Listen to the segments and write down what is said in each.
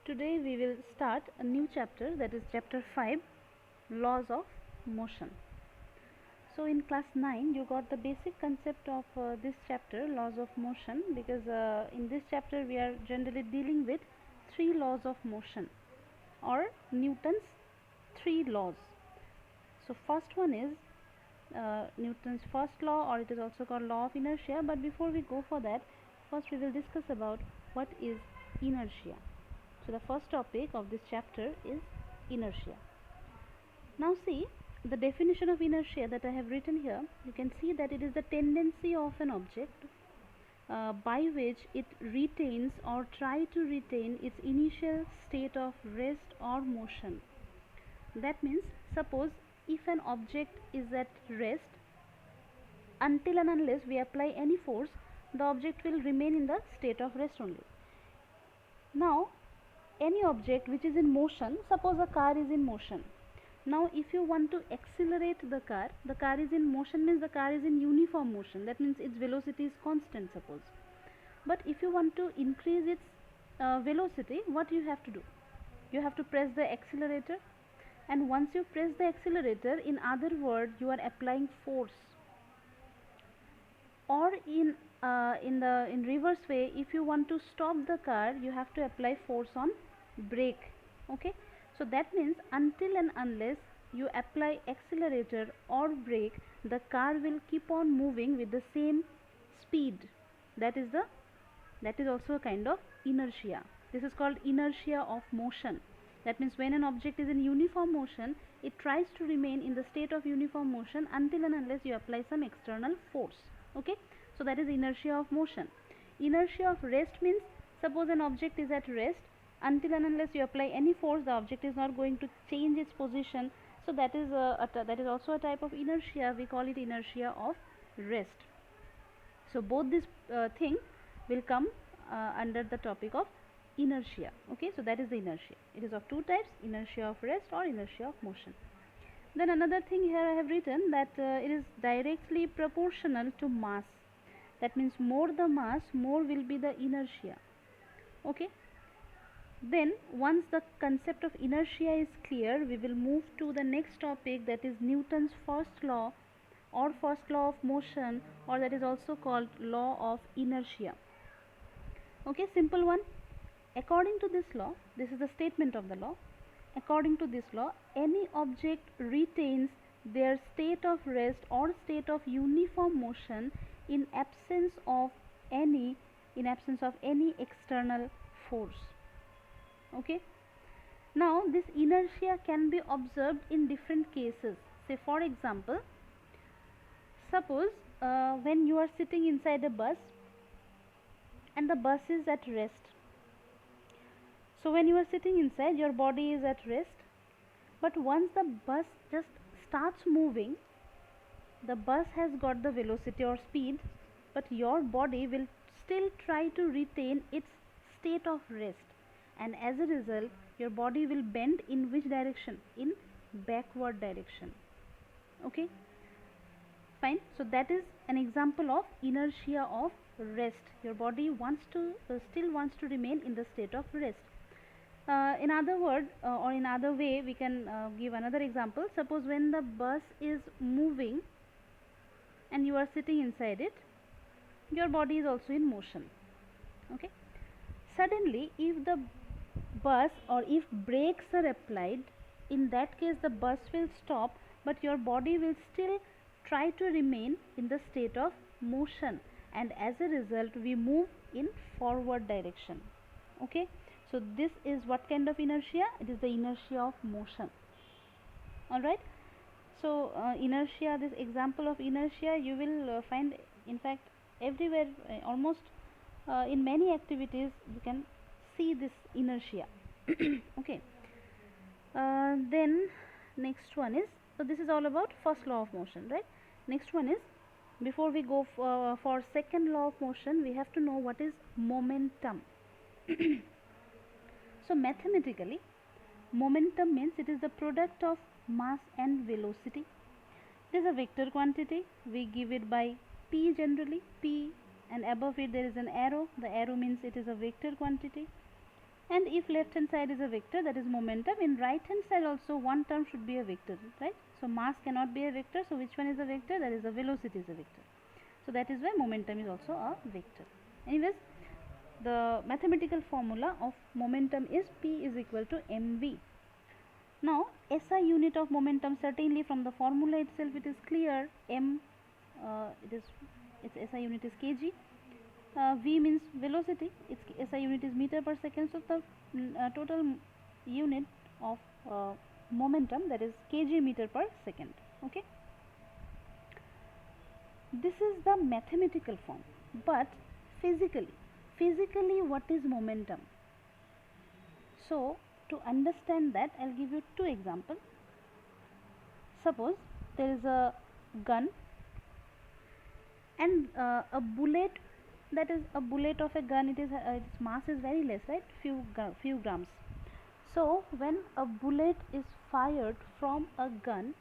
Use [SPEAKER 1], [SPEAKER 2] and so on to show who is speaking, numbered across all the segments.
[SPEAKER 1] Today we will start a new chapter, that is chapter 5, laws of motion. So in class 9 you got the basic concept of this chapter, laws of motion, because in this chapter we are generally dealing with 3 laws of motion or Newton's 3 laws. So first one is Newton's first law, or it is also called law of inertia. But before we go for that, first we will discuss about what is inertia. So the first topic of this chapter is inertia. Now see the definition of inertia that I have written here. You can see that it is the tendency of an object by which it retains or try to retain its initial state of rest or motion. That means, suppose if an object is at rest, until and unless we apply any force, the object will remain in the state of rest only. Now any object which is in motion, suppose a car is in motion. Now if you want to accelerate the car is in motion, means the car is in uniform motion, that means its velocity is constant, suppose. But if you want to increase its velocity, what you have to do? You have to press the accelerator, and once you press the accelerator, in other words, you are applying force. Or in reverse way, if you want to stop the car, you have to apply force on brake. Okay, so that means until and unless you apply accelerator or brake, the car will keep on moving with the same speed. That is also a kind of inertia. This is called inertia of motion. That means when an object is in uniform motion, it tries to remain in the state of uniform motion until and unless you apply some external force. Okay, so that is inertia of motion. Inertia of rest means, suppose an object is at rest, until and unless you apply any force, the object is not going to change its position. So that is also a type of inertia. We call it inertia of rest. So both this thing will come under the topic of inertia. Okay, so that is the inertia. It is of two types, inertia of rest or inertia of motion. Then another thing here I have written that it is directly proportional to mass. That means more the mass, more will be the inertia. Okay. Then once the concept of inertia is clear, we will move to the next topic, that is Newton's first law or first law of motion, or that is also called law of inertia. Okay, simple one. According to this law, this is the statement of the law. According to this law, any object retains their state of rest or state of uniform motion in absence of any external force. Okay. Now this inertia can be observed in different cases. Say for example, suppose when you are sitting inside a bus and the bus is at rest. So when you are sitting inside, your body is at rest, but once the bus just starts moving, the bus has got the velocity or speed, but your body will still try to retain its state of rest, and as a result your body will bend in which direction? In backward direction. Okay, fine. So that is an example of inertia of rest. Your body still wants to remain in the state of rest. In other word or in other way, we can give another example. Suppose when the bus is moving and you are sitting inside it, your body is also in motion. Okay, suddenly if the bus or if brakes are applied, in that case the bus will stop, but your body will still try to remain in the state of motion, and as a result we move in forward direction. Okay, so this is what kind of inertia? It is the inertia of motion. Alright, so inertia, this example of inertia you will find in fact everywhere, almost in many activities you can see this inertia. Okay, then next one is, so this is all about first law of motion, right? Next one is, before we go for second law of motion, we have to know what is momentum. So mathematically, momentum means it is the product of mass and velocity. It is a vector quantity. We give it by p generally, p, and above it there is an arrow. The arrow means it is a vector quantity. And if left hand side is a vector, that is momentum, in right hand side also one term should be a vector, right? So mass cannot be a vector, so which one is a vector? That is the velocity is a vector. So that is why momentum is also a vector. Anyways, the mathematical formula of momentum is P is equal to mv. Now SI unit of momentum, certainly from the formula itself it is clear. Its SI unit is kg. V means velocity, its SI unit is meter per second, so the total unit of momentum, that is kg meter per second. Okay, this is the mathematical form, but physically what is momentum? So to understand that, I'll give you two examples. Suppose there is a gun and a bullet, that is a bullet of a gun, its mass is very less, right? Few grams. So when a bullet is fired from a gun,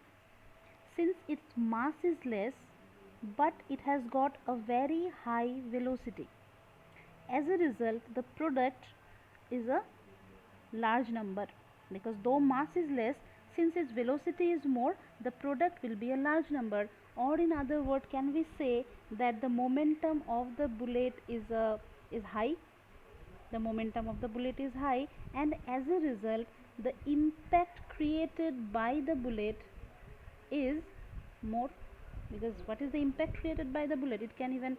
[SPEAKER 1] since its mass is less but it has got a very high velocity, as a result the product is a large number, because though mass is less, since its velocity is more, the product will be a large number. Or in other words, can we say that the momentum of the bullet is high? The momentum of the bullet is high, and as a result the impact created by the bullet is more, because what is the impact created by the bullet? It can even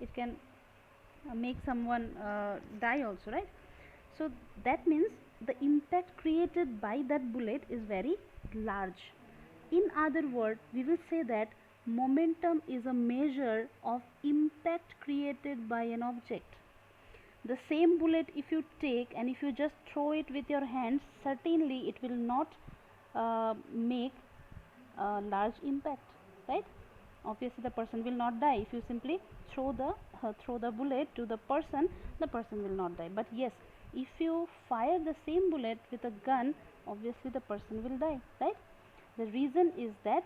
[SPEAKER 1] it can make someone die also, right? So that means the impact created by that bullet is very large. In other words, we will say that momentum is a measure of impact created by an object. The same bullet if you take and if you just throw it with your hands, certainly it will not make a large impact, right? Obviously the person will not die. If you simply throw the bullet to the person will not die. But yes, if you fire the same bullet with a gun, obviously the person will die, right? The reason is that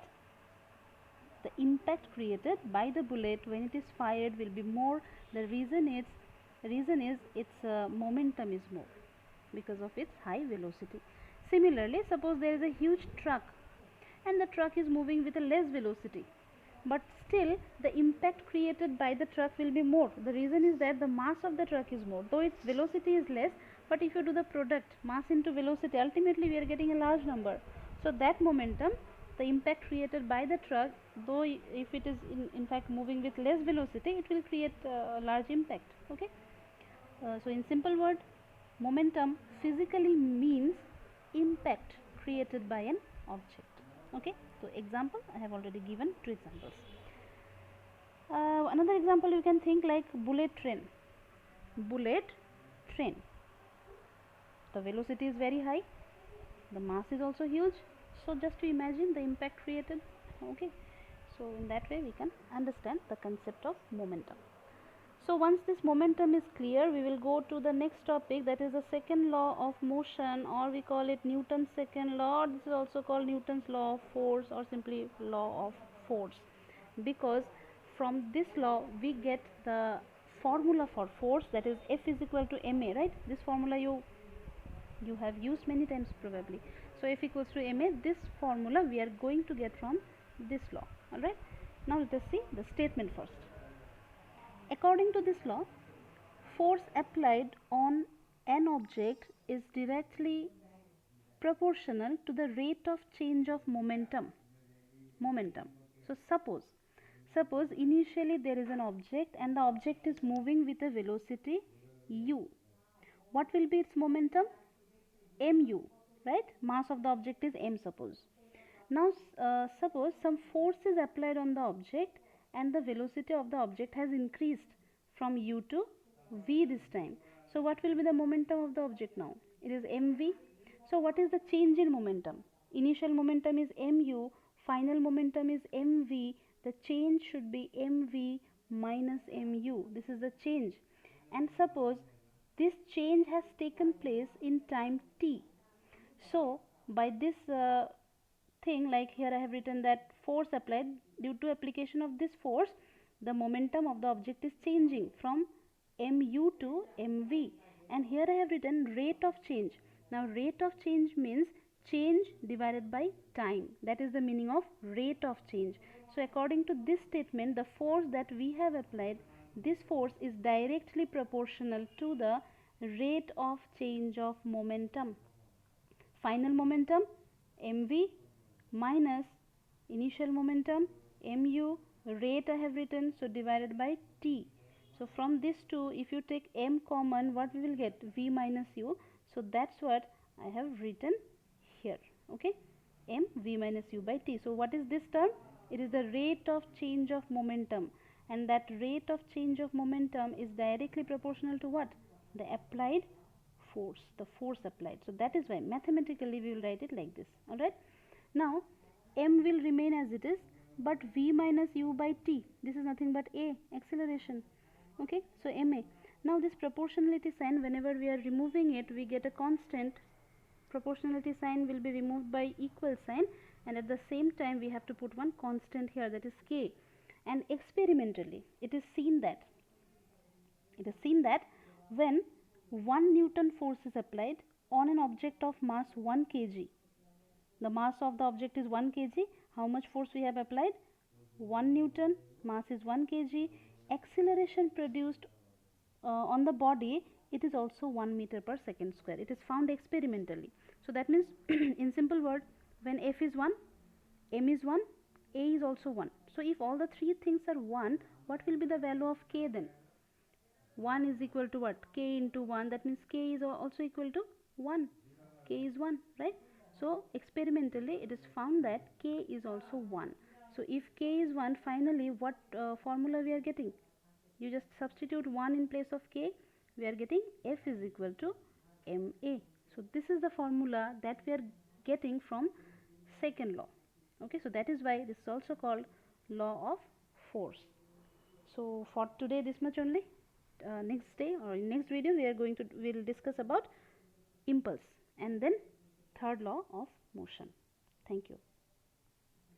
[SPEAKER 1] the impact created by the bullet when it is fired will be more. The reason is its momentum is more because of its high velocity. Similarly, suppose there is a huge truck and the truck is moving with a less velocity, but still the impact created by the truck will be more. The reason is that the mass of the truck is more, though its velocity is less, but if you do the product mass into velocity, ultimately we are getting a large number. So that momentum, the impact created by the truck, though if it is in fact moving with less velocity, it will create a large impact. Okay, so in simple word, momentum physically means impact created by an object. Okay, so example, I have already given two examples. Another example you can think like bullet train. The velocity is very high, the mass is also huge, so just to imagine the impact created. Okay, so in that way we can understand the concept of momentum. So once this momentum is clear, we will go to the next topic, that is the second law of motion, or we call it Newton's second law, or this is also called Newton's law of force, or simply law of force, because from this law we get the formula for force, that is F is equal to ma, right? This formula you have used many times probably. So F equals to ma, this formula we are going to get from this law. Alright, now let us see the statement first. According to this law, force applied on an object is directly proportional to the rate of change of momentum. So suppose initially there is an object and the object is moving with a velocity u. What will be its momentum? Mu, right? Mass of the object is m, suppose. Now suppose some force is applied on the object and the velocity of the object has increased from u to v this time. So what will be the momentum of the object now? It is mv. So what is the change in momentum? Initial momentum is mu, final momentum is mv. The change should be mv minus mu. This is the change. And suppose this change has taken place in time t. So by this thing, like here I have written that force applied, due to application of this force, the momentum of the object is changing from mu to mv, and here I have written rate of change. Now rate of change means change divided by time. That is the meaning of rate of change. So according to this statement, the force that we have applied, this force is directly proportional to the rate of change of momentum. Final momentum mv minus initial momentum mu, rate I have written, so divided by t. So from this two, if you take m common, what we will get? V minus u. So that's what I have written here. Okay, m v minus u by t. So what is this term? It is the rate of change of momentum, and that rate of change of momentum is directly proportional to what? The applied force, the force applied. So that is why mathematically we will write it like this. Alright. Now m will remain as it is, but v minus u by t, this is nothing but a, acceleration. Okay, so ma. Now this proportionality sign, whenever we are removing it, we get a constant. Proportionality sign will be removed by equal sign, and at the same time we have to put one constant here, that is k. And experimentally it is seen that when 1 Newton force is applied on an object of mass 1 kg, the mass of the object is 1 kg, how much force we have applied? 1 Newton, mass is 1 kg, acceleration produced on the body, it is also 1 meter per second square. It is found experimentally. So that means in simple word, when f is 1, m is 1, a is also 1. So if all the three things are 1, what will be the value of k then? 1 is equal to what? K into 1, that means k is also equal to 1. K is 1, right? So experimentally it is found that k is also 1. So if k is 1, finally what formula we are getting? You just substitute 1 in place of k, we are getting f is equal to ma. So this is the formula that we are getting from second law. Okay, so that is why this is also called law of force. So for today this much only. Next day or in next video we will discuss about impulse and then third law of motion. Thank you.